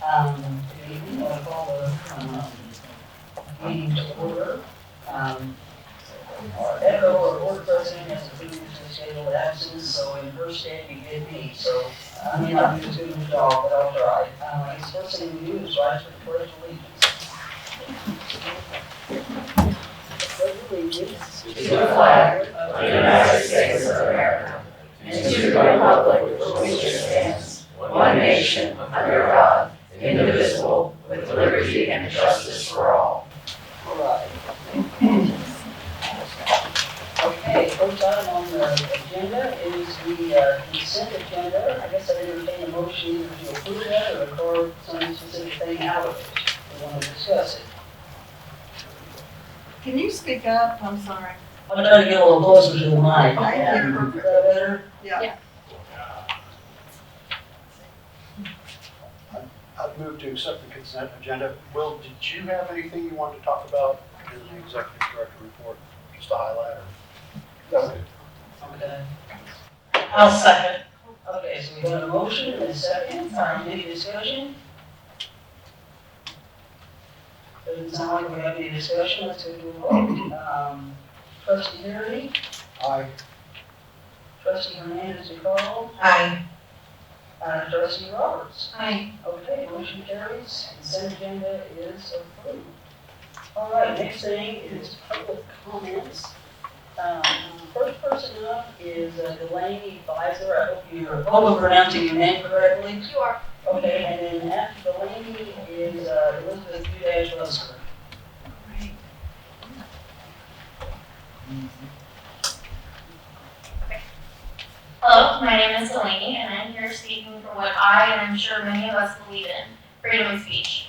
Good evening, I'll call the meeting to order. Our echo or board president has a previously scheduled absence, so in her stead you get me. So I may not do as good of a job, but I'll try. I guess the first thing we do is rise for the pledge of allegiance. To the flag of the United States of America, and to the republic for which it stands, one nation, under God, indivisible, with liberty and justice for all. All right. Okay, first item on the agenda is the consent agenda. I guess I entertain a motion either to approve that or record some specific thing out of it. We want to discuss it. Can you speak up? I'm sorry. I'm trying to get a little closer to the mic. Okay, Is perfect. that better? Yeah. I'd move to accept the consent agenda. Will, did you have anything you wanted to talk about in the executive director report, just to highlight? Okay. I'll second. Okay, so we got a motion and a second. Any discussion? Doesn't sound like we have any discussion. Let's go to a vote. Trustee Harry, Aye. trustee Hernandez de Carl, Aye. trustee Roberts. Aye. Okay, motion carries. Consent agenda is approved. All right, next thing is public comments. First person up is Delaney Pfizer. I hope you're probably pronouncing your name correctly. You are. Okay, and then after Delaney is Elizabeth Udash-Lusker. Hello, my name is Delaney, and I'm here speaking for what I, and I'm sure many of us believe in, freedom of speech.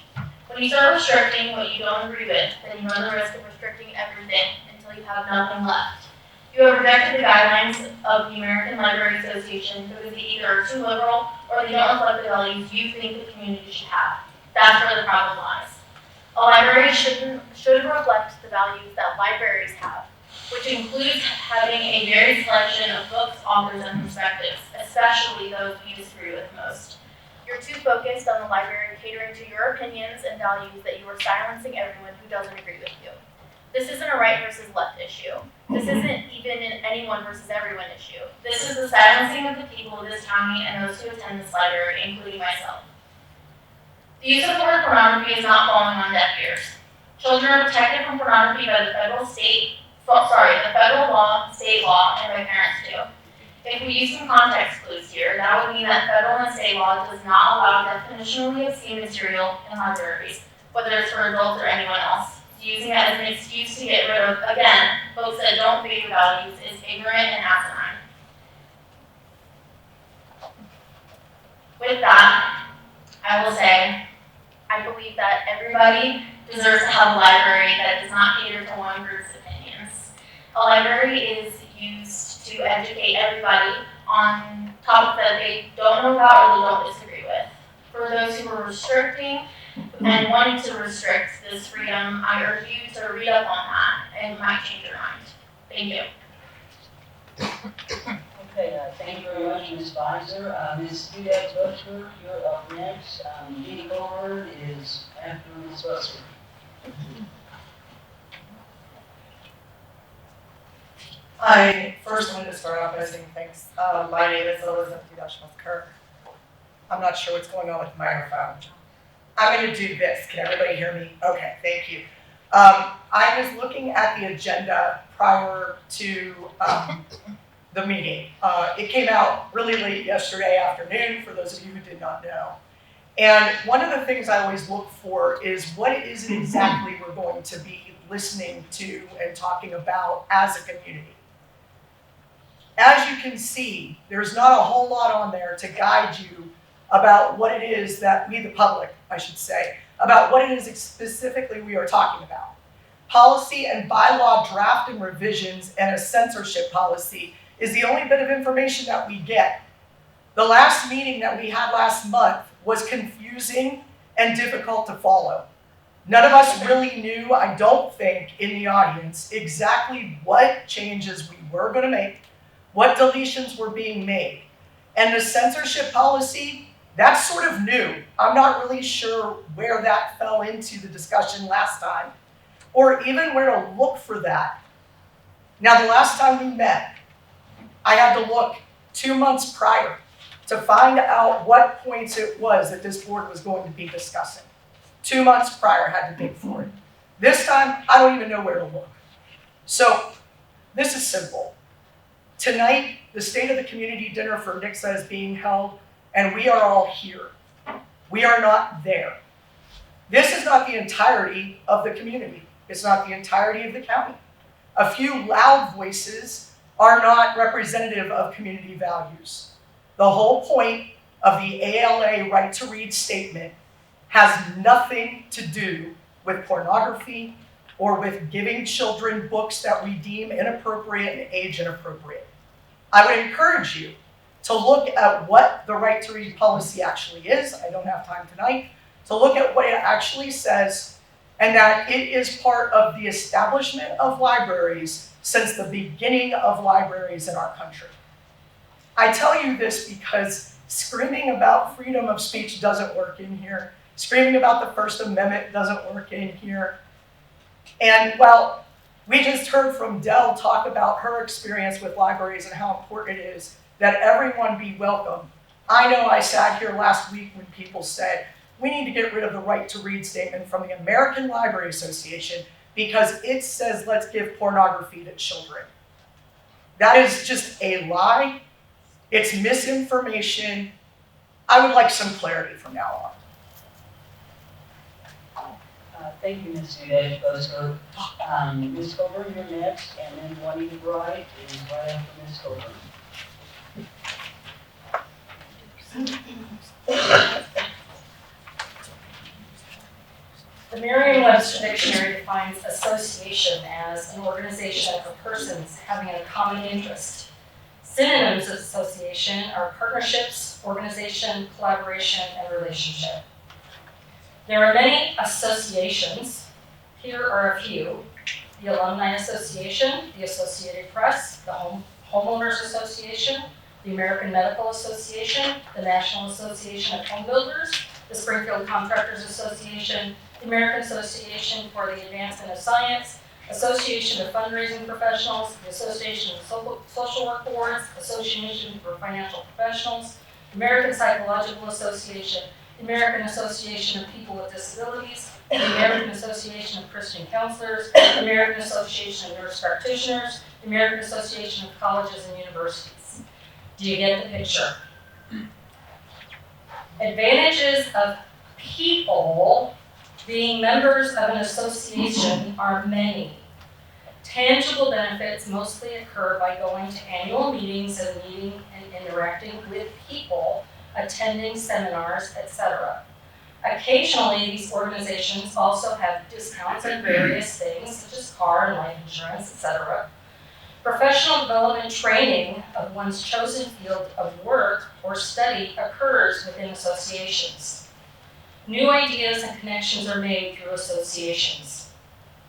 When you start restricting what you don't agree with, then you run the risk of restricting everything until you have nothing left. You have rejected the guidelines of the American Library Association because they either are too liberal or they don't reflect the values you think the community should have. That's where the problem lies. A library should reflect the values that libraries have, which includes having a varied selection of books, authors, and perspectives, especially those you disagree with most. You're too focused on the library catering to your opinions and values that you are silencing everyone who doesn't agree with you. This isn't a right versus left issue. This isn't even an anyone versus everyone issue. This is the silencing of the people of this county and those who attend this library, including myself. The use of the word pornography is not falling on deaf ears. Children are protected from pornography by the federal law, state law, and by parents too. If we use some context clues here, that would mean that federal and state law does not allow definitionally obscene material in libraries, whether it's for adults or anyone else. Using it as an excuse to get rid of, again, folks that don't favor values is ignorant and asinine. With that, I will say, I believe that everybody deserves to have a library that does not cater to one group's opinions. A library is used to educate everybody on topics that they don't know about or they don't disagree with. For those who are restricting and wanting to restrict this freedom, I urge you to read up on that and you might change your mind. Thank you. Okay, thank you very much, Ms. Pfizer. Ms. Udash-Lusker, you're up next. Jeannie Colbert is after Ms. Lusker. I first wanted to start off by saying thanks. My name is Elizabeth Udash-Lusker. I'm not sure what's going on with the microphone. I'm going to do this. Can everybody hear me? Okay, thank you. I was looking at the agenda prior to the meeting. It came out really late yesterday afternoon, for those of you who did not know. And one of the things I always look for is what is it exactly we're going to be listening to and talking about as a community. As you can see, there's not a whole lot on there to guide you about what it is that we, the public, I should say, about what it is specifically we are talking about. Policy and bylaw draft and revisions and a censorship policy is the only bit of information that we get. The last meeting that we had last month was confusing and difficult to follow. None of us really knew, I don't think, in the audience, exactly what changes we were going to make, what deletions were being made. And the censorship policy That's sort of new. I'm not really sure where that fell into the discussion last time, or even where to look for that. Now, the last time we met, I had to look 2 months prior to find out what points it was that this board was going to be discussing. 2 months prior, I had to dig for it. This time, I don't even know where to look. So, this is simple. Tonight, the State of the Community Dinner for Nixa is being held, and we are all here. We are not there. This is not the entirety of the community. It's not the entirety of the county. A few loud voices are not representative of community values. The whole point of the ALA Right to Read statement has nothing to do with pornography or with giving children books that we deem inappropriate and age inappropriate. I would encourage you to look at what the Right to Read policy actually is. I don't have time tonight. To look at what it actually says, and that it is part of the establishment of libraries since the beginning of libraries in our country. I tell you this because screaming about freedom of speech doesn't work in here. Screaming about the First Amendment doesn't work in here. And well, we just heard from Dell talk about her experience with libraries and how important it is that everyone be welcome. I know I sat here last week when people said, we need to get rid of the Right to Read statement from the American Library Association because it says let's give pornography to children. That is just a lie. It's misinformation. I would like some clarity from now on. Thank you, Ms. Bozo. Ms. Coburn, you're next, and then Juanita Bright is right after Ms. Coburn. The Merriam-Webster Dictionary defines association as an organization of persons having a common interest. Synonyms of association are partnerships, organization, collaboration, and relationship. There are many associations. Here are a few: the Alumni Association, the Associated Press, the Homeowners Association, the American Medical Association, the National Association of Home Builders, the Springfield Contractors Association, the American Association for the Advancement of Science, Association of Fundraising Professionals, the Association of Social Work Boards, Association for Financial Professionals, the American Psychological Association, the American Association of People with Disabilities, the American Association of Christian Counselors, the American Association of Nurse Practitioners, the American Association of Colleges and Universities. Do you get the picture? Advantages of people being members of an association are many. Tangible benefits mostly occur by going to annual meetings and meeting and interacting with people, attending seminars, etc. Occasionally, these organizations also have discounts on various things, such as car and life insurance, etc. Professional development training of one's chosen field of work or study occurs within associations. New ideas and connections are made through associations.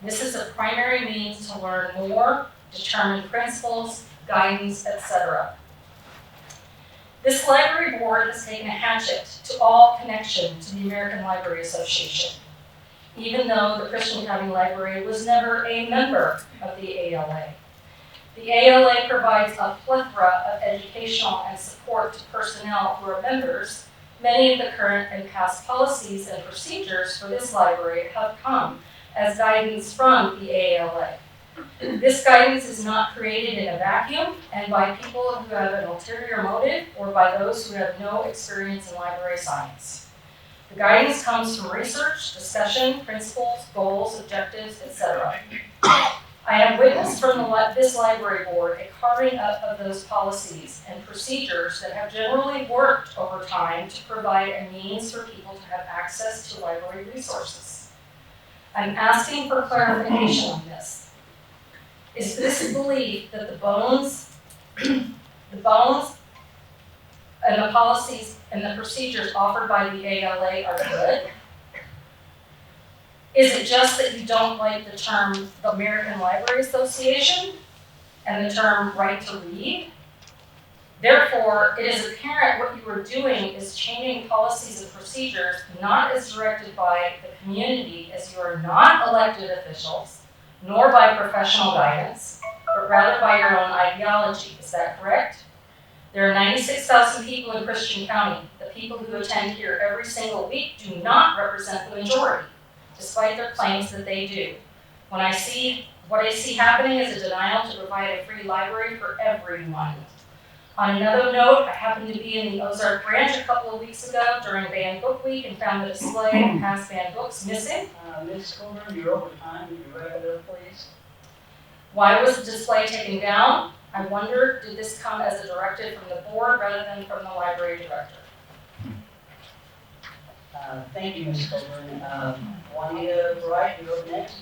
This is a primary means to learn more, determine principles, guidance, etc. This library board has taken a hatchet to all connection to the American Library Association, even though the Christian County Library was never a member of the ALA. The ALA provides a plethora of educational and support to personnel who are members. Many of the current and past policies and procedures for this library have come as guidance from the ALA. This guidance is not created in a vacuum and by people who have an ulterior motive or by those who have no experience in library science. The guidance comes from research, discussion, principles, goals, objectives, etc. I have witnessed from this library board a carving up of those policies and procedures that have generally worked over time to provide a means for people to have access to library resources. I'm asking for clarification on this. Is this belief that the bones and the policies and the procedures offered by the ALA are good? Is it just that you don't like the term the American Library Association and the term right to read? Therefore, it is apparent what you are doing is changing policies and procedures not as directed by the community, as you are not elected officials, nor by professional guidance, but rather by your own ideology. Is that correct? There are 96,000 people in Christian County. The people who attend here every single week do not represent the majority, despite their claims that they do. What I see happening is a denial to provide a free library for everyone. On another note, I happened to be in the Ozark Branch a couple of weeks ago during Banned Book Week and found the display of past banned books missing. Ms. Colburn, you're over time. Would you wrap it up, please? Why was the display taken down? I wonder, did this come as a directive from the board rather than from the library director? Thank you, Ms. Colburn. Juanita Bright, you're up next.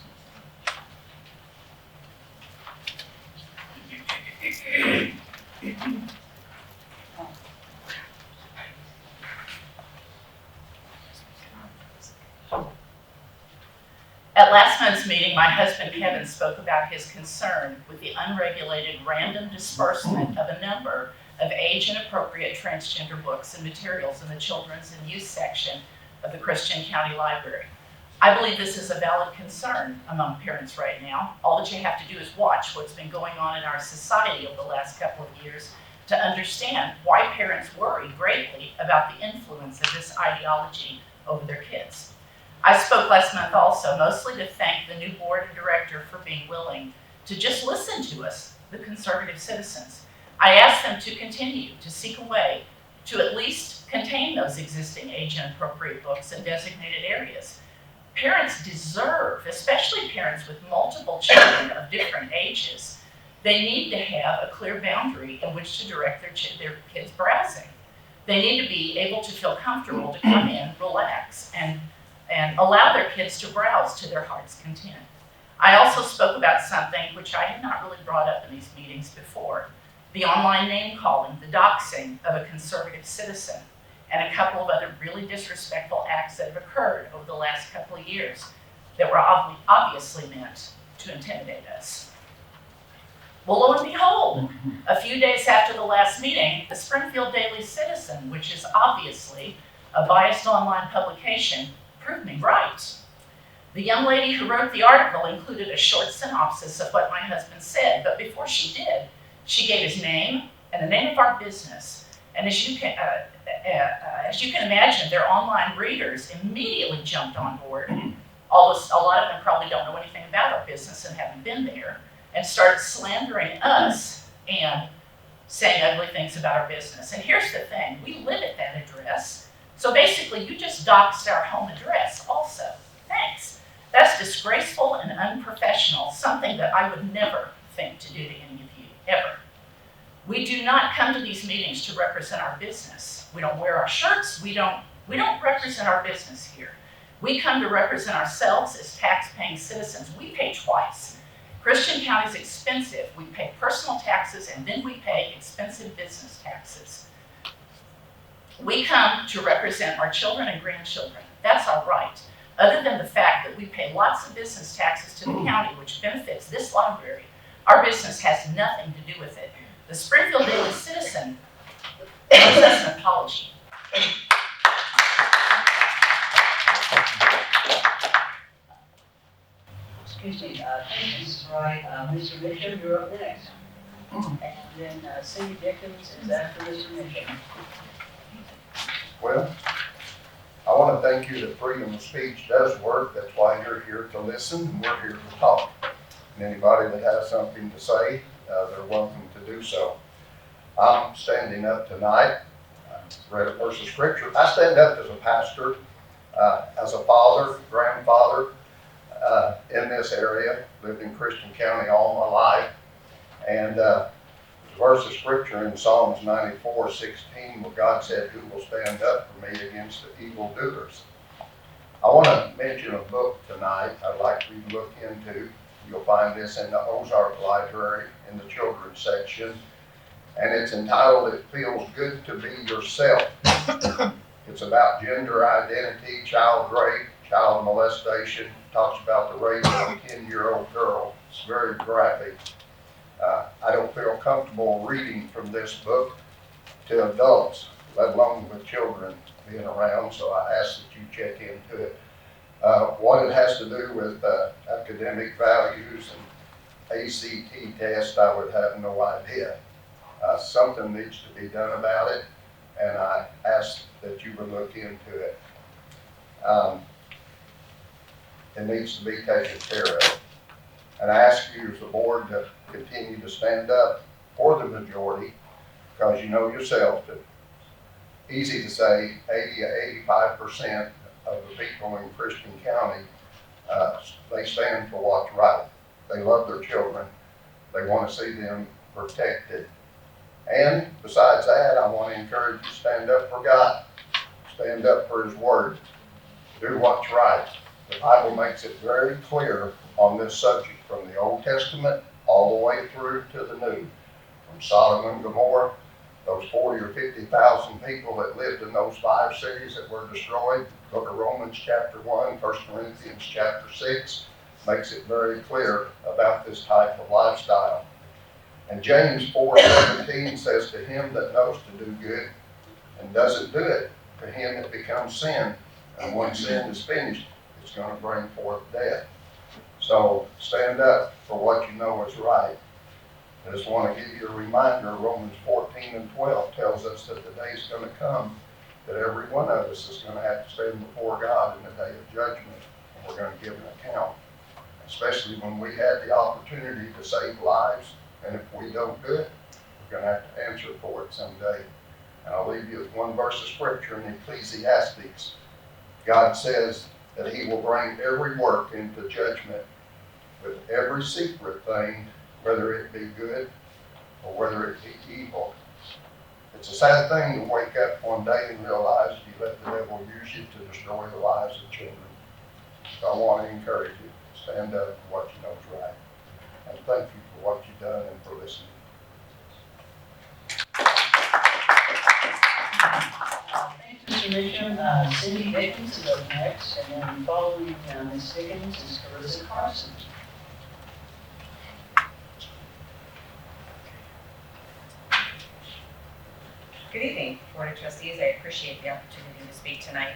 At last month's meeting, my husband Kevin spoke about his concern with the unregulated random disbursement of a number of age-inappropriate transgender books and materials in the children's and youth section of the Christian County Library. I believe this is a valid concern among parents right now. All that you have to do is watch what's been going on in our society over the last couple of years to understand why parents worry greatly about the influence of this ideology over their kids. I spoke last month also, mostly to thank the new board and director for being willing to just listen to us, the conservative citizens. I asked them to continue to seek a way to at least contain those existing age-inappropriate books in designated areas. Parents deserve, especially parents with multiple children of different ages, they need to have a clear boundary in which to direct their kids' browsing. They need to be able to feel comfortable to come in, relax, and allow their kids to browse to their heart's content. I also spoke about something which I had not really brought up in these meetings before, the online name calling, the doxing of a conservative citizen, and a couple of other really disrespectful acts that have occurred over the last couple of years that were obviously meant to intimidate us. Well, lo and behold, a few days after the last meeting, the Springfield Daily Citizen, which is obviously a biased online publication, proved me right. The young lady who wrote the article included a short synopsis of what my husband said, but before she did, she gave his name and the name of our business. And as you can imagine, their online readers immediately jumped on board. Although a lot of them probably don't know anything about our business and haven't been there, and started slandering us and saying ugly things about our business. And here's the thing, we live at that address. So basically, you just doxed our home address also. Thanks. That's disgraceful and unprofessional, something that I would never think to do to any of you, ever. We do not come to these meetings to represent our business. We don't wear our shirts. We don't represent our business here. We come to represent ourselves as tax-paying citizens. We pay twice. Christian County is expensive. We pay personal taxes and then we pay expensive business taxes. We come to represent our children and grandchildren. That's our right. Other than the fact that we pay lots of business taxes to the county, which benefits this library, our business has nothing to do with it. The Springfield Daily Citizen owes us an apology. Excuse me, thank you, Mrs. Wright. Mr. Mitchell, you're up next. And then Cindy Dickens is after Mr. Mitchell. Well, I want to thank you that freedom of speech does work. That's why you're here to listen and we're here to talk. And anybody that has something to say, they're welcome to do so. I'm standing up tonight, read a verse of scripture. I stand up as a pastor, as a father, grandfather, in this area, lived in Christian County all my life. And there's a verse of scripture in Psalms 94:16 where God said, "Who will stand up for me against the evildoers?" I want to mention a book tonight I'd like for you to look into. You'll find this in the Ozark Library in the children's section. And it's entitled, "It Feels Good to Be Yourself." It's about gender identity, child rape, child molestation. Talks about the rape of a 10-year-old girl. It's very graphic. I don't feel comfortable reading from this book, to adults, let alone with children being around, so I ask that you check into it. What it has to do with academic values and ACT tests, I would have no idea. Something needs to be done about it, and I ask that you would look into it. It needs to be taken care of. And I ask you as a board to continue to stand up for the majority, because you know yourself that easy to say 80 to 85% of the people in Christian County, they stand for what's right. They love their children. They want to see them protected. And besides that, I want to encourage you to stand up for God. Stand up for His Word. Do what's right. The Bible makes it very clear on this subject, from the Old Testament all the way through to the New. From Sodom and Gomorrah, those 40 or 50,000 people that lived in those 5 cities that were destroyed. Book of Romans chapter 1, 1 Corinthians chapter 6 makes it very clear about this type of lifestyle. And James 4:17 says, to him that knows to do good and doesn't do it, to him it becomes sin. And when sin is finished, it's going to bring forth death. So stand up for what you know is right. I just want to give you a reminder, Romans 14:12 tells us that the day is going to come that every one of us is going to have to stand before God in the day of judgment, and we're going to give an account. Especially when we had the opportunity to save lives, and if we don't do it, we're going to have to answer for it someday. And I'll leave you with one verse of scripture in Ecclesiastes. God says that He will bring every work into judgment with every secret thing, whether it be good or whether it be evil. It's a sad thing to wake up one day and realize you let the devil use you to destroy the lives of children. So I want to encourage you, stand up for what you know is right. And thank you for what you've done and for listening. Thanks, Mr. Mitchum. Cindy Dickens is up next, and then following Ms. Dickens is Carissa Carson. Good evening, Board of Trustees. I appreciate the opportunity to speak tonight.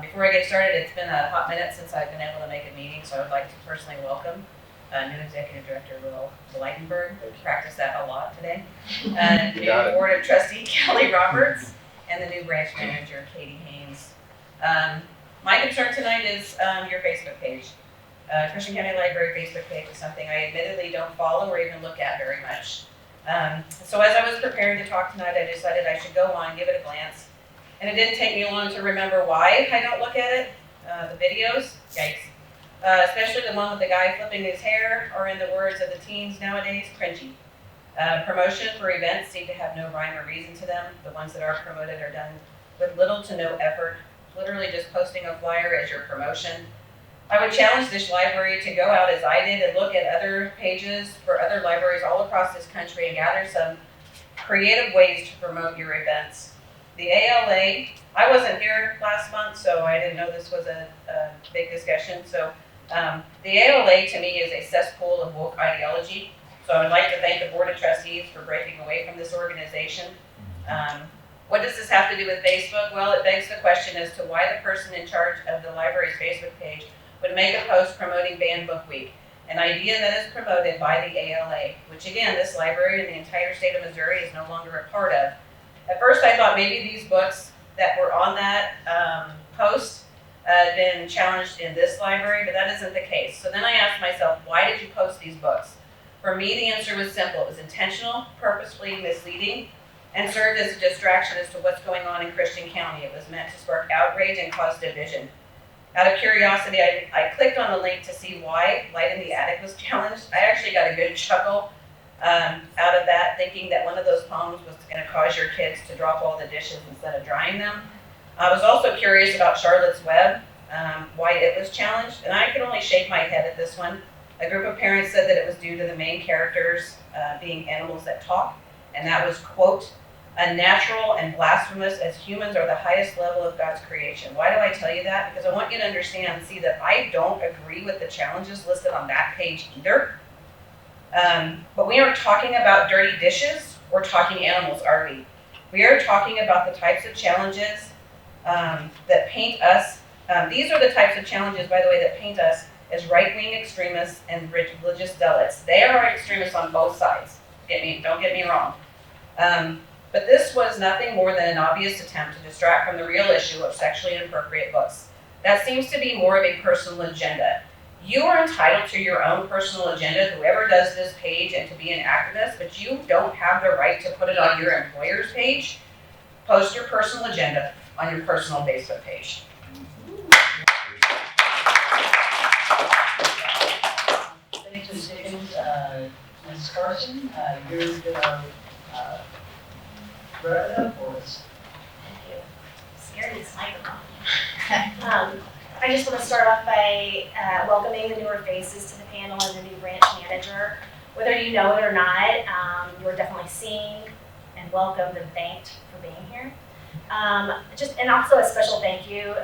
Before I get started, it's been a hot minute since I've been able to make a meeting, so I would like to personally welcome new Executive Director Will Leitenberg. Practiced that a lot today. And new Board of Trustee Kelly Roberts, and the new Branch Manager Katie Haynes. My concern tonight is your Facebook page. Christian County Library Facebook page is something I admittedly don't follow or even look at very much. So as I was preparing to talk tonight, I decided I should go on, give it a glance. And it didn't take me long to remember why I don't look at it. The videos, yikes. Especially the one with the guy flipping his hair, or in the words of the teens nowadays, cringy. Promotion for events seem to have no rhyme or reason to them. The ones that are promoted are done with little to no effort, literally just posting a flyer as your promotion. I would challenge this library to go out as I did and look at other pages for other libraries all across this country and gather some creative ways to promote your events. The ALA, I wasn't here last month, so I didn't know this was a big discussion. So the ALA to me is a cesspool of woke ideology. So I would like to thank the Board of Trustees for breaking away from this organization. What does this have to do with Facebook? Well, it begs the question as to why the person in charge of the library's Facebook page would make a post promoting Banned Book Week, an idea that is promoted by the ALA, which again, this library in the entire state of Missouri is no longer a part of. At first I thought maybe these books that were on that post had been challenged in this library, but that isn't the case. So then I asked myself, why did you post these books? For me, the answer was simple. It was intentional, purposefully misleading, and served as a distraction as to what's going on in Christian County. It was meant to spark outrage and cause division. Out of curiosity, I clicked on the link to see why Light in the Attic was challenged. I actually got a good chuckle out of that, thinking that one of those poems was going to cause your kids to drop all the dishes instead of drying them. I was also curious about Charlotte's Web, why it was challenged, and I could only shake my head at this one. A group of parents said that it was due to the main characters being animals that talk, and that was, quote, unnatural and blasphemous, as humans are the highest level of God's creation. Why do I tell you that? Because I want you to understand and see that I don't agree with the challenges listed on that page either. But we aren't talking about dirty dishes or talking animals, are we? We are talking about the types of challenges that paint us. These are the types of challenges, by the way, that paint us as right-wing extremists and religious zealots. They are extremists on both sides. Don't get me wrong. But this was nothing more than an obvious attempt to distract from the real issue of sexually inappropriate books. That seems to be more of a personal agenda. You are entitled to your own personal agenda, whoever does this page, and to be an activist, but you don't have the right to put it on your employer's page. Post your personal agenda on your personal Facebook page. Thanks, Ms. Higgins. Ms. Carson, you're gonna wrap it up for us. Thank you. Scared of this microphone. I just want to start off by welcoming the newer faces to the panel and the new branch manager. Whether you know it or not, you're definitely seen and welcomed and thanked for being here. And also a special thank you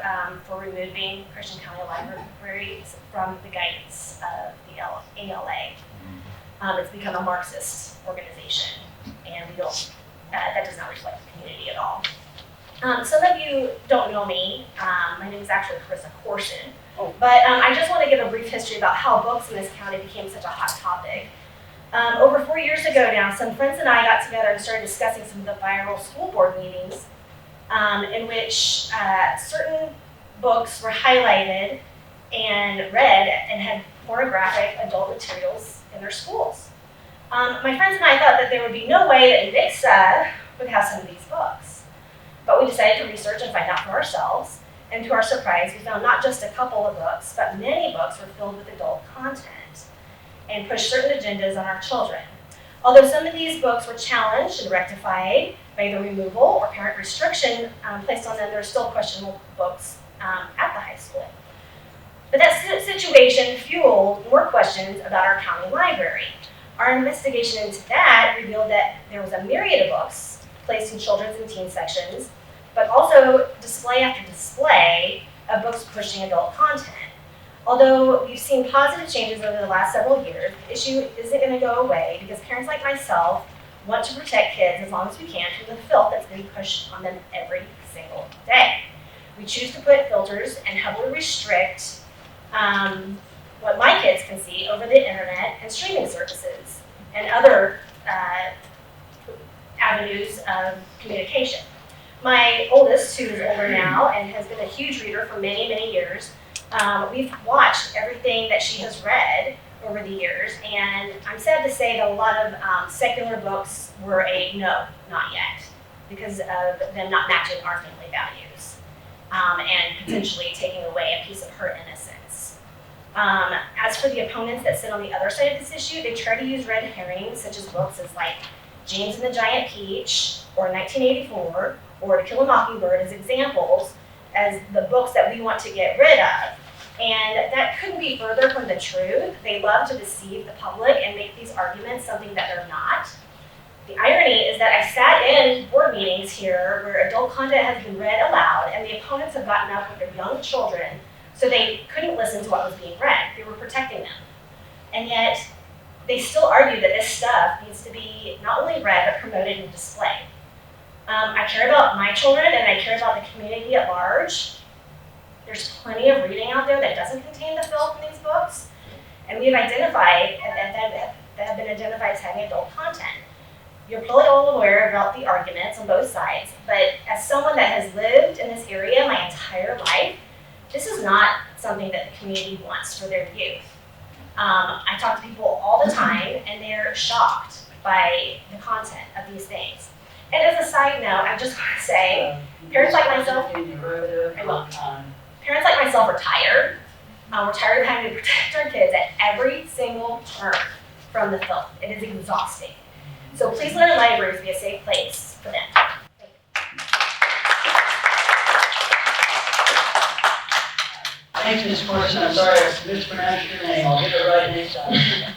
for removing Christian County Libraries from the guidance of the ALA. It's become a Marxist organization, and we don't, that does not reflect the community at all. Some of you don't know me. My name is actually Carissa Corson, but I just want to give a brief history about how books in this county became such a hot topic. Over 4 years ago now, some friends and I got together and started discussing some of the viral school board meetings in which certain books were highlighted and read and had pornographic adult materials in their schools. My friends and I thought that there would be no way that Nixa would have some of these books. But we decided to research and find out for ourselves. And to our surprise, we found not just a couple of books, but many books were filled with adult content and pushed certain agendas on our children. Although some of these books were challenged and rectified by the removal or parent restriction placed on them, there are still questionable books at the high school. But that situation fueled more questions about our county library. Our investigation into that revealed that there was a myriad of books placed in children's and teen sections, but also display after display of books pushing adult content. Although we've seen positive changes over the last several years, the issue isn't going to go away because parents like myself want to protect kids as long as we can from the filth that's being pushed on them every single day. We choose to put filters and heavily restrict what my kids can see over the internet and streaming services and other avenues of communication. My oldest, who is older now and has been a huge reader for many, many years, we've watched everything that she has read over the years, and I'm sad to say that a lot of secular books were a no, not yet, because of them not matching our family values and potentially taking away a piece of her innocence. As for the opponents that sit on the other side of this issue, they try to use red herrings, such as books as like James and the Giant Peach, or 1984, or To Kill a Mockingbird as examples as the books that we want to get rid of. And that couldn't be further from the truth. They love to deceive the public and make these arguments something that they're not. The irony is that I sat in board meetings here where adult content has been read aloud and the opponents have gotten up with their young children so they couldn't listen to what was being read. They were protecting them. And yet, they still argue that this stuff needs to be not only read, but promoted and displayed. I care about my children and I care about the community at large. There's plenty of reading out there that doesn't contain the filth in these books. And we've identified, that have been identified as having adult content. You're probably all aware about the arguments on both sides, but as someone that has lived in this area my entire life, this is not something that the community wants for their youth. I talk to people all the time, and they're shocked by the content of these things. And as a side note, I just want to say, parents like myself, parents like myself are tired. We're tired of having to protect our kids at every single turn from the filth. It is exhausting. So please let our libraries be a safe place for them. Thanks, Ms. Corson. I'm sorry I mispronounced your name. I'll get it right next time.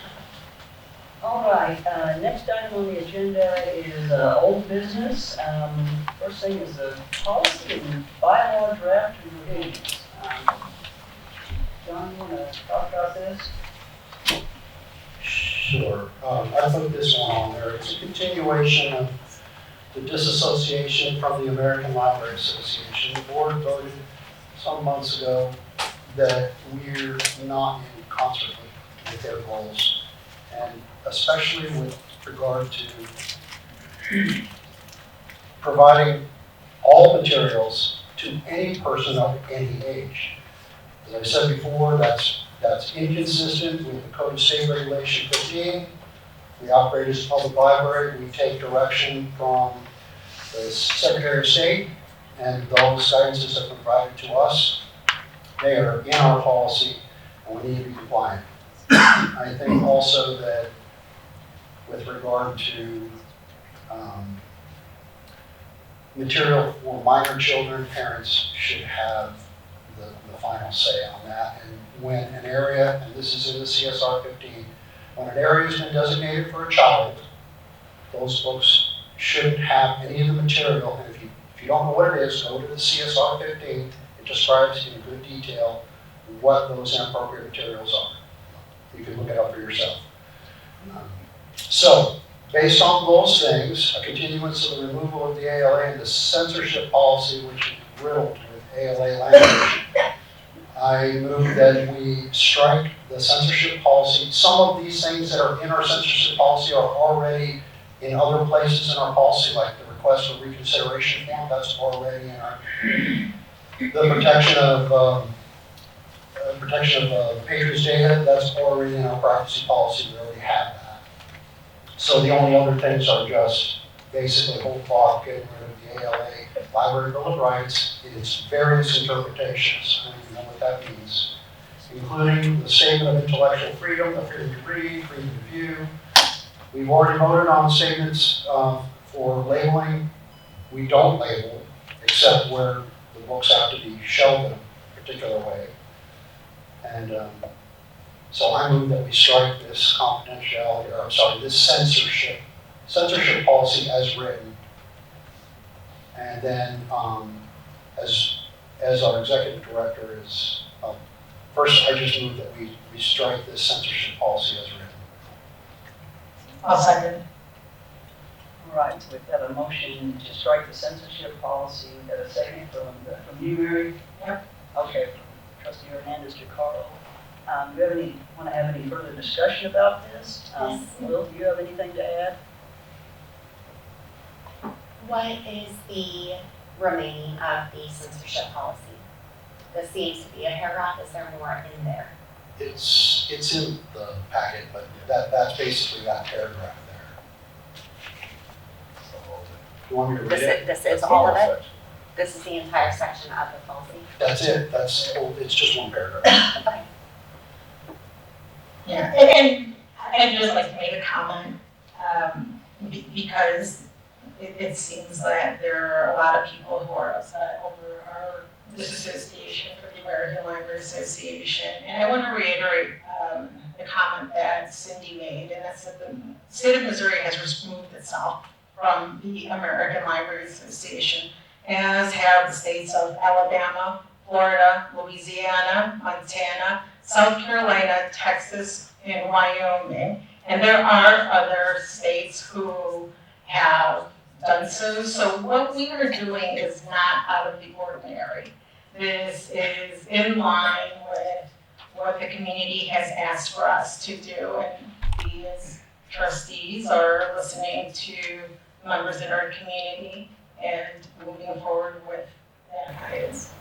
All right, next item on the agenda is old business. First thing is the policy and bylaw draft and revisions. John, you want to talk about this? Sure. I put this one on there. It's a continuation of the disassociation from the American Library Association. The board voted some months ago that we're not in concert with their goals, and especially with regard to providing all materials to any person of any age. As I said before, that's inconsistent with the Code of State Regulation 15. We operate as a public library. We take direction from the Secretary of State, and those guidances that are provided to us, they are in our policy, and we need to be compliant. I think also that with regard to material for minor children, parents should have the final say on that. And when an area, and this is in the CSR 15, when an area has been designated for a child, those folks shouldn't have any of the material. And if you don't know what it is, go to the CSR 15. It describes in good detail what those inappropriate materials are. You can look it up for yourself. So, based on those things, a continuance of the removal of the ALA and the censorship policy, which is riddled with ALA language, I move that we strike the censorship policy. Some of these things that are in our censorship policy are already in other places in our policy, like the request for reconsideration form, that's already in our, the protection of patrons' data, that's already in our privacy policy, we already have that. So the only other things are just basically whole cloth, getting rid of the ALA, Library Bill of Rights, in its various interpretations, I don't even know what that means, including the statement of intellectual freedom, the freedom to read, freedom to view. We've already voted on statements for labeling. We don't label, except where the books have to be shelved in a particular way. And so I move that we strike this confidentiality, or I'm sorry, this censorship policy as written. And then as our executive director is, first I just move that we strike this censorship policy as written. I'll second. All right, so we've got a motion to strike the censorship policy. We've got a second from you, Mary? Yep. Okay, from Trustee Hernandez to Carl. Do you want to have any further discussion about this? Yes. Will, do you have anything to add? What is the remaining of the censorship policy? There seems to be a paragraph. Is there more in there? It's in the packet, but that's basically that paragraph there. You want me to read it? This is all of it? This is the entire section of the policy? That's it. It's just one paragraph. Okay. Yeah, and I'd just like to make a comment, because it seems that there are a lot of people who are upset over our disassociation for the American Library Association. And I want to reiterate the comment that Cindy made, and that's that the state of Missouri has removed itself from the American Library Association, as have the states of Alabama, Florida, Louisiana, Montana, South Carolina, Texas, and Wyoming. And there are other states who have done so. So what we are doing is not out of the ordinary. This is in line with what the community has asked for us to do. And we as trustees are listening to members in our community and moving forward with that guidance.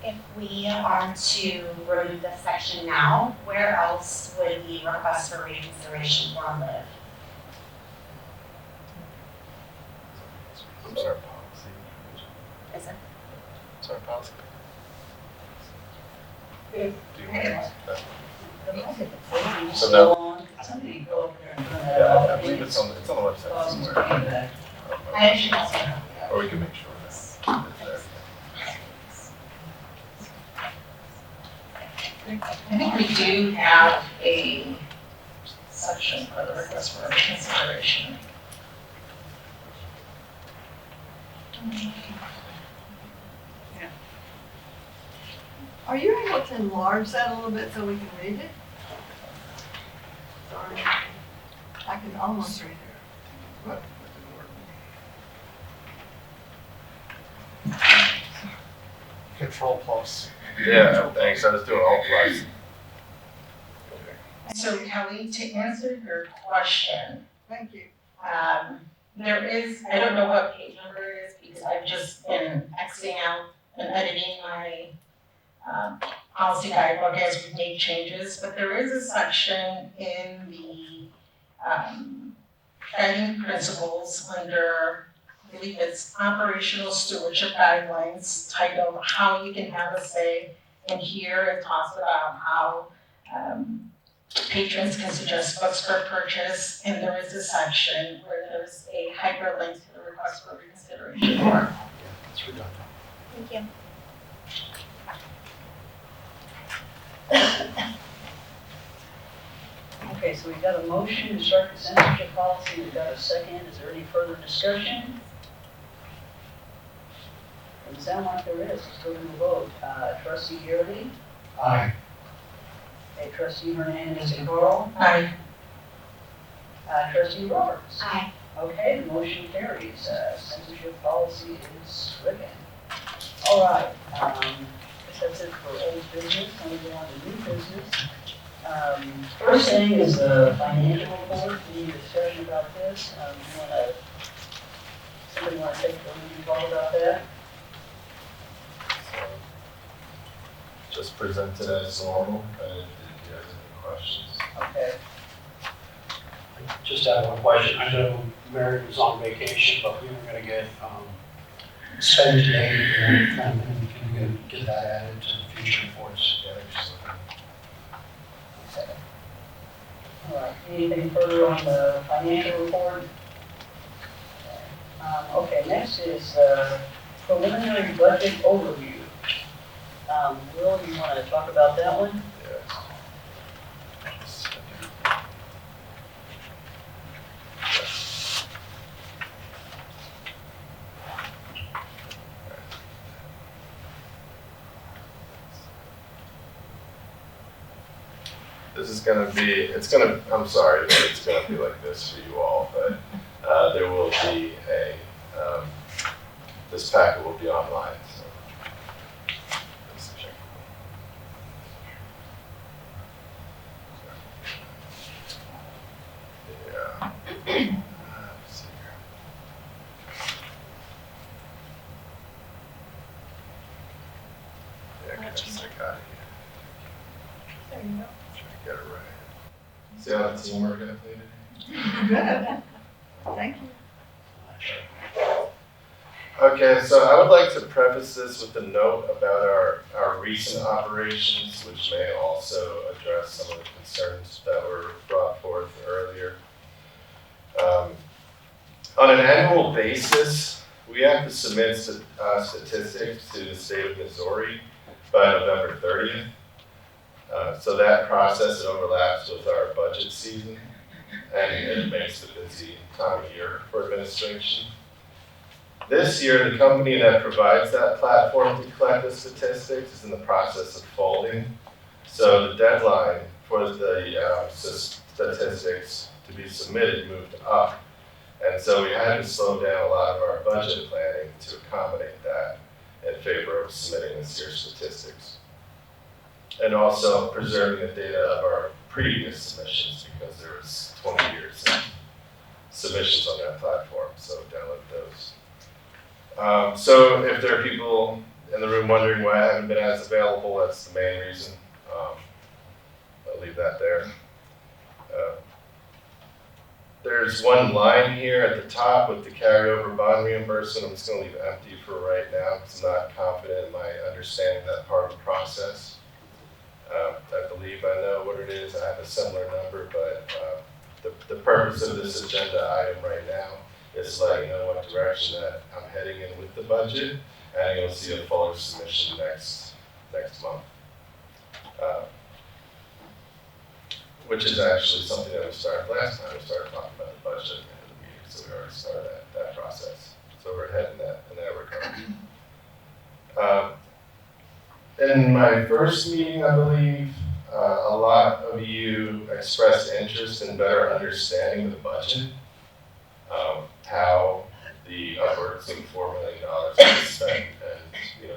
If we are to remove this section now, where else would the request for reconsideration form live? It's our policy. Is it? It's our policy. Yeah. Do you want to? It's So still no. on. Somebody go up there and turn that Yeah, off. I believe it's on the website somewhere. I actually also have. Or we can make sure that it's there. I think we do have a section for the request for consideration. Are you able to enlarge that a little bit so we can read it? Sorry. I can almost read it. Control plus. Yeah, thanks, I was doing Alt plus. So Kelly, to answer your question, Thank you. there is, I don't know what page number it is because I've just been Xing out and editing my policy guidebook as we make changes, but there is a section in the guiding principles under, I believe it's operational stewardship guidelines, titled how you can have a say. And here it talks about how patrons can suggest books for purchase, and there is a section where there's a hyperlink to the request for reconsideration form. It's redundant. Thank you. Okay, so we've got a motion to start the censorship policy, we've got a second, is there any further discussion? Doesn't sound like there is, let's go to the vote. Trustee Garrity, Aye. Trustee Hernandez and Carl, Aye. Trustee Roberts. Aye. Okay, the motion carries, censorship policy is written. All right, I guess that's it for old business, I'm going to go on to new business. First thing is the financial report, any discussion about this? Somebody want to take the lead and talk about that? So, just present it as normal, and if you guys have any questions. Okay. I just have one question. I know Mary was on vacation, but we were gonna get, spend today, and we can get that added to the future reports. Yeah, just All right, anything further on the financial report? Okay, next is preliminary budget overview. Will, you want to talk about that one? This is gonna be, I'm sorry, but it's gonna be like this for you all, but there will be this packet will be online, so. Let's check. Yeah. Let's see here. Yeah, I got it here. There you go. Get it right. See how the teamwork I played today? Good. Thank you. Okay, so I would like to preface this with a note about our recent operations, which may also address some of the concerns that were brought forth earlier. On an annual basis, we have to submit statistics to the state of Missouri by November 30th. So that process overlaps with our budget season, and it makes it a busy time of year for administration. This year, the company that provides that platform to collect the statistics is in the process of folding. So the deadline for the statistics to be submitted moved up. And so we had to slow down a lot of our budget planning to accommodate that in favor of submitting this year's statistics. And also preserving the data of our previous submissions because there was 20 years of submissions on that platform, so download those. So if there are people in the room wondering why I haven't been as available, that's the main reason. I'll leave that there. There's one line here at the top with the carryover bond reimbursement. I'm just going to leave it empty for right now because I'm not confident in my understanding that part of the process. I believe I know what it is. I have a similar number, but the purpose of this agenda item right now is to let you know what direction that I'm heading in with the budget, and you'll see a fuller submission next month. Which is actually something that we started last time. We started talking about the budget at the end of the meeting, so we already started that process. So we're heading in that regard. In my first meeting, I believe, a lot of you expressed interest in better understanding the budget, how the upwards of $4 million is spent, and the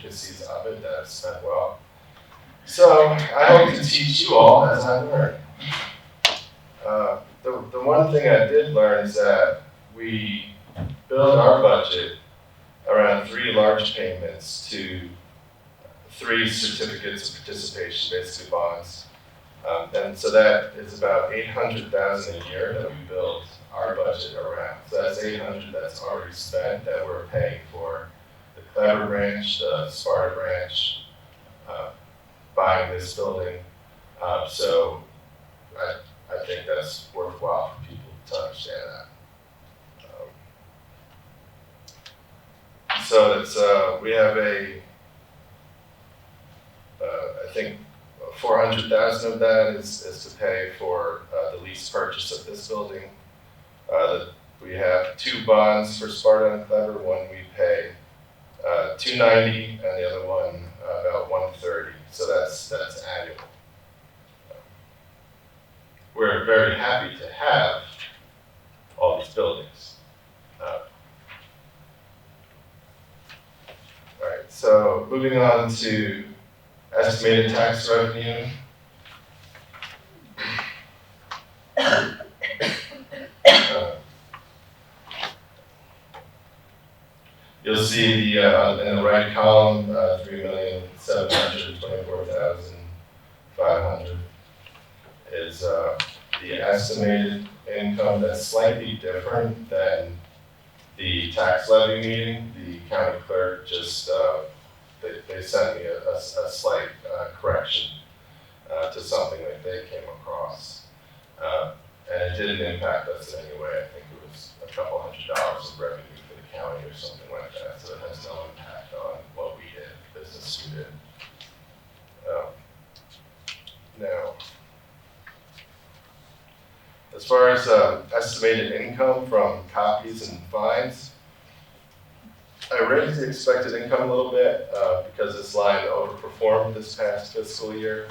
intricacies of it that I've spent well. So I hope to teach you all as I learn. The one thing I did learn is that we build our budget around 3 large payments to 3 certificates of participation, basically bonds. And so that is about $800,000 a year that we build our budget around. So that's $800,000 that's already spent that we're paying for the Clever branch, the Sparta branch, buying this building. So I think that's worthwhile for people to understand that. So it's we have I think 400,000 of that is to pay for the lease purchase of this building. We have 2 bonds for Sparta and Clever. One we pay $290 and the other one about $130. So that's annual. We're very happy to have all these buildings. All right, so moving on to estimated tax revenue. You'll see the in the right column, 3,724,500 is the estimated income. That's slightly different than the tax levy meeting. The county clerk just they sent me a slight correction to something that they came across, and it didn't impact us in any way. I think it was a couple $100 of revenue for the county or something like that, so it has no impact on what we did, the business we did. Now, as far as estimated income from copies and fines, I raised the expected income a little bit because this line overperformed this past fiscal year.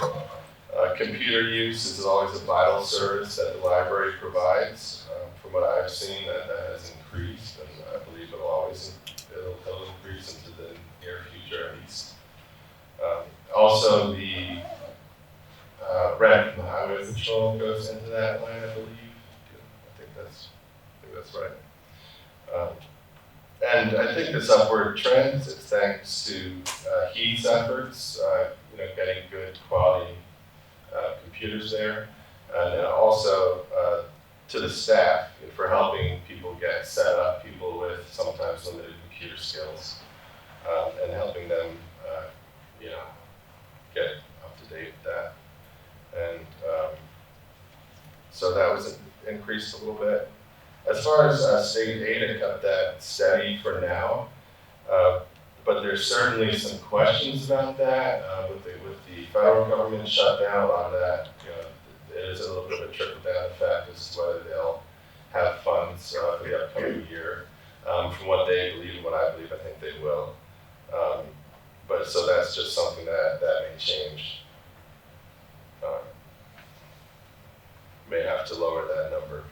Computer use is always a vital service that the library provides. From what I've seen, that has increased, and I believe it'll increase into the near future at least. Also, the rent from the highway patrol goes into that line, I believe. I think that's right. And I think this upward trend is thanks to Heath's efforts, getting good quality computers there, and also to the staff for helping people get set up, people with sometimes limited computer skills, and helping them, get up to date with that. And so that was increased a little bit. As far as state aid, I kept that steady for now, but there's certainly some questions about that with the federal government shutdown. A lot of that, it is a little bit of a trickle-down effect as to whether they'll have funds for the upcoming year. From what they believe and what I believe, I think they will. But so that's just something that may change. May have to lower that number.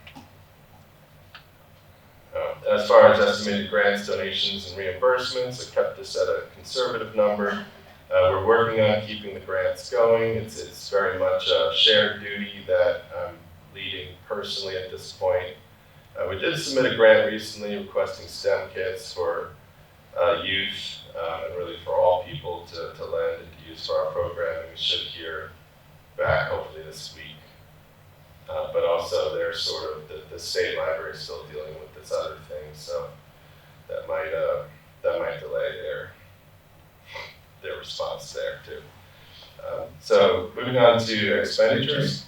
As far as estimated grants, donations, and reimbursements, I kept this at a conservative number. We're working on keeping the grants going. It's very much a shared duty that I'm leading personally at this point. We did submit a grant recently requesting STEM kits for youth and really for all people to lend and to use for our programming. We should hear back hopefully this week. But also there's sort of the state library is still dealing with this other thing, so that might delay their response there too. So moving on to expenditures.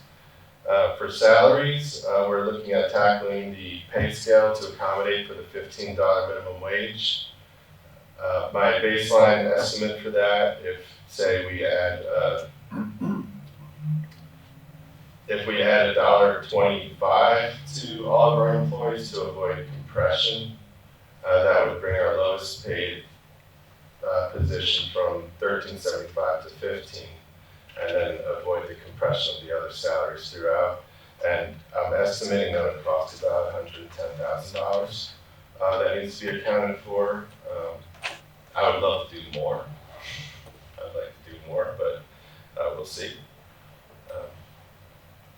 For salaries, we're looking at tackling the pay scale to accommodate for the $15 minimum wage. My baseline estimate for that, if we add $1.25 to all of our employees to avoid compression, that would bring our lowest paid position from $13.75 to $15, and then avoid the compression of the other salaries throughout. And I'm estimating that would cost about $110,000. That needs to be accounted for. I would love to do more, we'll see.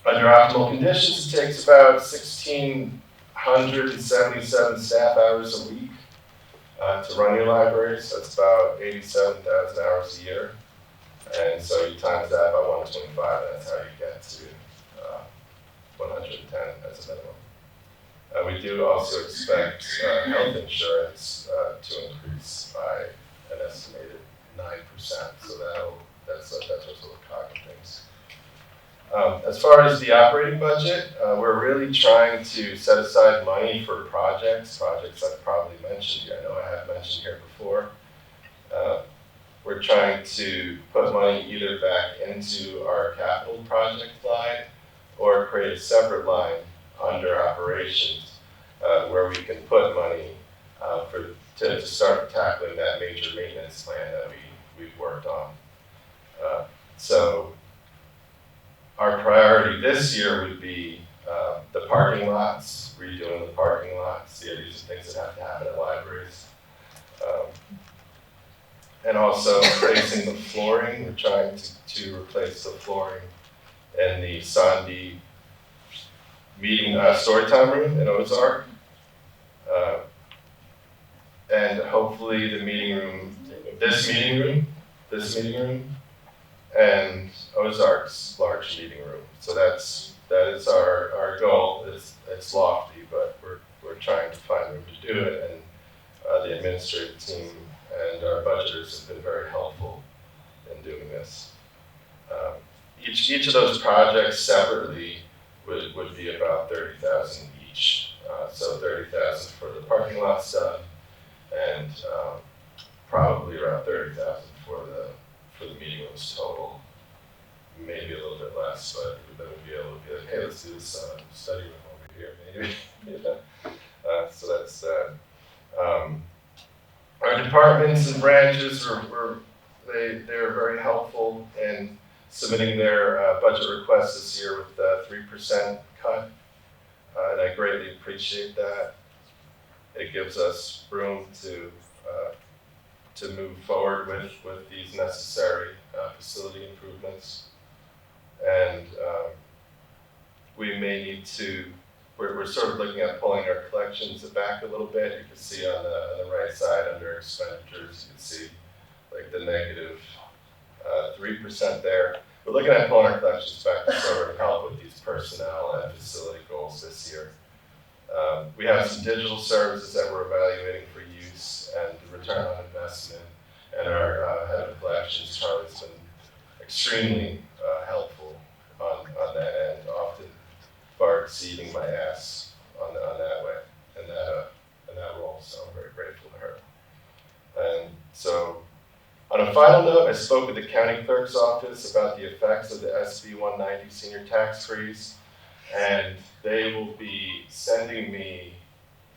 Under optimal conditions, it takes about 1,677 staff hours a week to run your library, so it's about 87,000 hours a year. And so you times that by 125, and that's how you get to 110 as a minimum. We do also expect health insurance to increase by an estimated 9%, so that's what's sort of cognitive things. As far as the operating budget, we're really trying to set aside money for projects I've probably mentioned here. I know I have mentioned here before. We're trying to put money either back into our capital project line or create a separate line under operations where we can put money to start tackling that major maintenance plan that we've worked on. So our priority this year would be the parking lots, redoing the parking lots. These are things that have to happen at libraries. And also replacing the flooring. We're trying to replace the flooring in the Sandy meeting storytime room in Ozark. And hopefully this meeting room, and Ozark's large meeting room. So that is our goal. It's lofty, but we're trying to find room to do it, and the administrative team and our budgeters have been very helpful in doing this. Each of those projects separately would be about $30,000 each. So $30,000 for the parking lot done, and probably around $30,000 for the meeting rooms total. Maybe a little bit less, but then we'd be able to be like, hey, let's do this study room over here, maybe. So that's that. Our departments and branches they're very helpful in submitting their budget requests this year with a 3% cut, and I greatly appreciate that. It gives us room to move forward with these necessary facility improvements. And we may need to, we're sort of looking at pulling our collections back a little bit. You can see on the right side under expenditures, you can see like the negative 3% there. We're looking at pulling our collections back to sort of help with these personnel and facility goals this year. We have some digital services that we're evaluating for use and return on investment, and our head of collections, Charlie's been extremely helpful on that end, often far exceeding my ask on that way, in that role, so I'm very grateful to her. And so, on a final note, I spoke with the county clerk's office about the effects of the SB 190 senior tax freeze, and they will be sending me,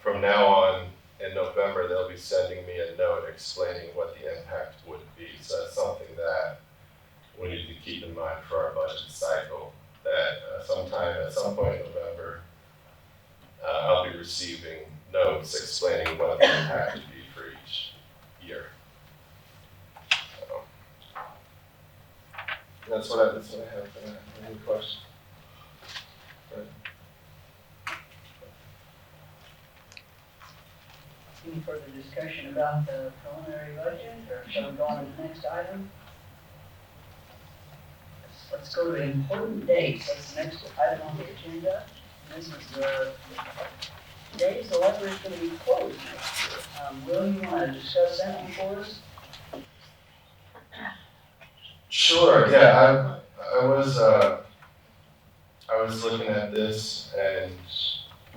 from now on in November, they'll be sending me a note explaining what the impact would be. So that's something that we need to keep in mind for our budget cycle, that at some point in November, I'll be receiving notes explaining what the impact would be for each year. That's what I have for that. Any questions? Right. Any further discussion about the preliminary budget, or shall we go on to the next item? Let's go to important dates. That's the next item on the agenda. This is the days the library is going to be closed next year. Will, you want to discuss that one for us? Sure. Yeah, I was looking at this, and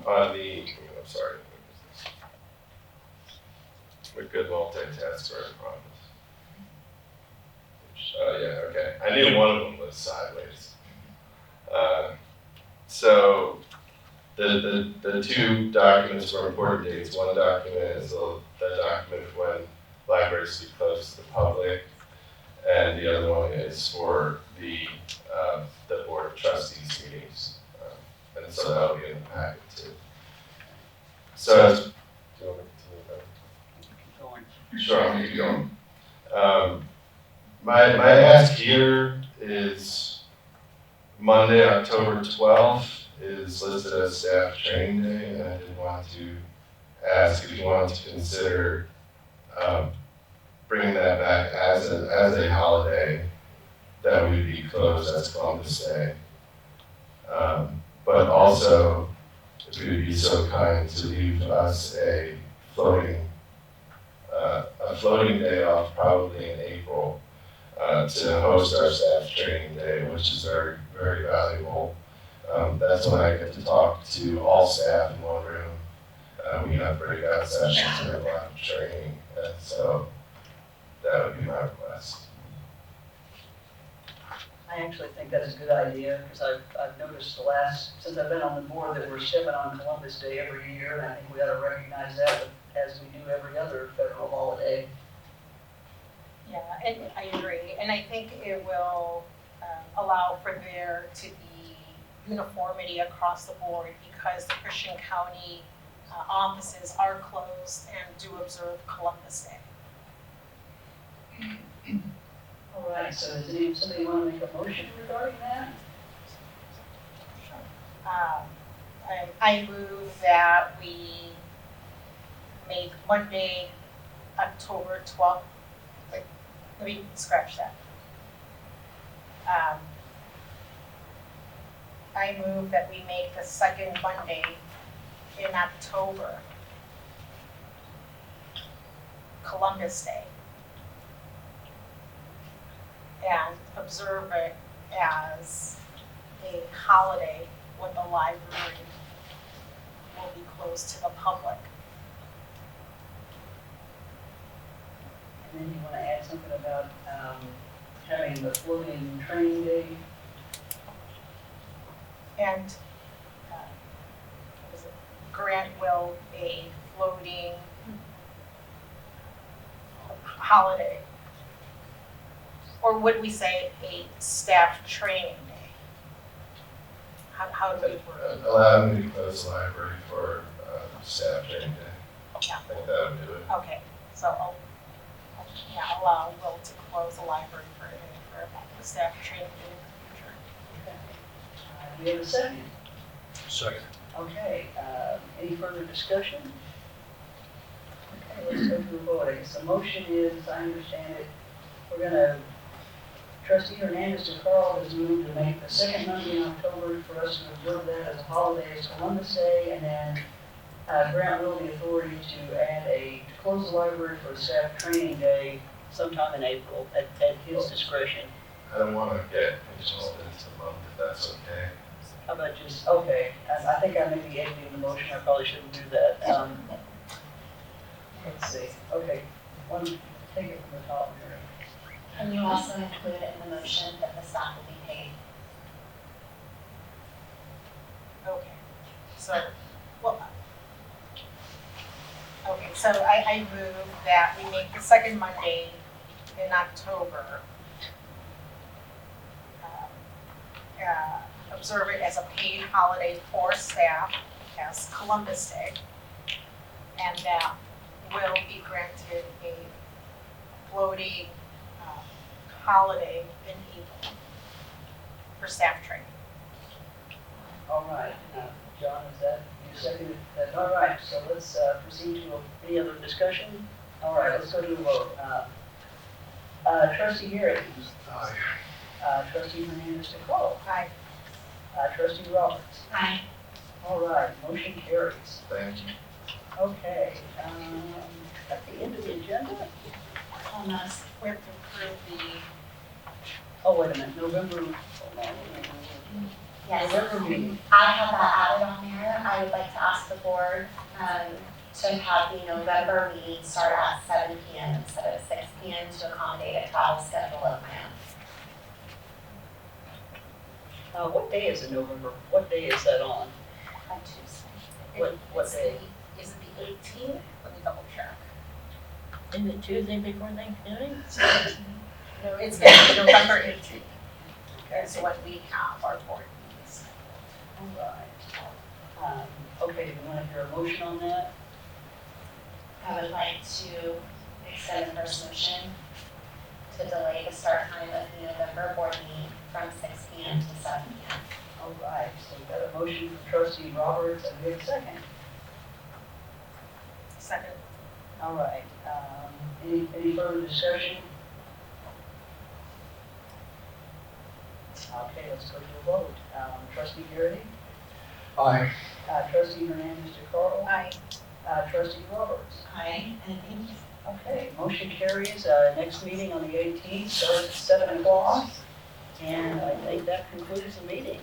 on the, I'm sorry, we're good multitasker, I promise. Yeah, okay. I knew one of them was sideways. So the two documents for important dates. One document is the document when libraries will be closed to the public, and the other one is for the Board of Trustees meetings. And so that'll be in the packet too. So, do you want me to continue that? Keep going. Sure, I'll keep going. My ask here is Monday, October 12th is listed as staff training day, and I did want to ask if you wanted to consider bringing that back as a holiday that would be closed as Columbus Day. But also, if you would be so kind to leave us a floating day off probably in April to host our staff training day, which is very, very valuable. That's when I get to talk to all staff in one room. We have breakout sessions and a lot of training, and so that would be my request. I actually think that's a good idea, because I've noticed since I've been on the board, that we're stepping on Columbus Day every year, and I think we ought to recognize that as we do every other federal holiday. Yeah, and I agree, and I think it will allow for there to be uniformity across the board, because the Christian County offices are closed and do observe Columbus Day. All right, so does somebody want to make a motion regarding that? I move that we make Monday, October 12th, wait, let me scratch that. I move that we make the second Monday in October Columbus Day, and observe it as a holiday when the library will be closed to the public. And then you want to add something about having the floating training day? And what is it? Grant will a floating holiday. Or would we say a staff training day? How do we word it? Allow me to close the library for staff training day. Yeah. I think that would do it. Okay, so I'll allow Will to close the library for the staff training day in the future. Do we have a second? Second. Okay, any further discussion? Okay, let's go to the vote. I guess the motion is, as I understand it, we're gonna, Trustee Hernandez de Carl has moved to make the second Monday in October for us to observe that as a holiday, as Columbus Day, and then grant Will the authority to close the library for a staff training day sometime in April at his discretion. I don't want to get involved into the month, if that's okay. How about just, okay, I think I may be editing the motion, I probably shouldn't do that. Let's see, okay, take it from the top here. And you also include in the motion that the staff will be paid. Okay, so, I move that we make the second Monday in October, observe it as a paid holiday for staff as Columbus Day, and that will be granted a floating holiday in April for staff training. All right, John, is that, you seconded that? All right, so let's proceed to any other discussion? All right, let's go to the vote. Trustee Garrett. Aye. Trustee Hernandez de Carl. Aye. Trustee Roberts. Aye. All right, motion carries. Thank you. Okay, at the end of the agenda? Almost. We have to approve the, Oh, wait a minute, November, hold on. Yes. November meeting. I have that added on there. I would like to ask the board to have the November meeting start at 7 p.m. instead of 6 p.m. to accommodate a travel schedule of my own. What day is it, November? What day is that on? On Tuesday. What day? is it the 18th? Let me double check. Is it Tuesday before Thanksgiving? No, it's November 18th. That's what we have our board meetings. All right. Okay, do we want to hear a motion on that? I would like to extend the first motion to delay the start time of the November board meeting from 6 p.m. to 7 p.m. All right, so we've got a motion from trustee Roberts, and we have a second. Second. All right, any further discussion? Okay, let's go to a vote. Trustee Garrity? Aye. Trustee Hernandez de Caro? Aye. Trustee Roberts? Aye, and thank you. Okay, motion carries. Next meeting on the 18th starts at 7 o'clock. And I think that concludes the meeting.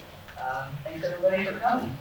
Thanks everybody for coming.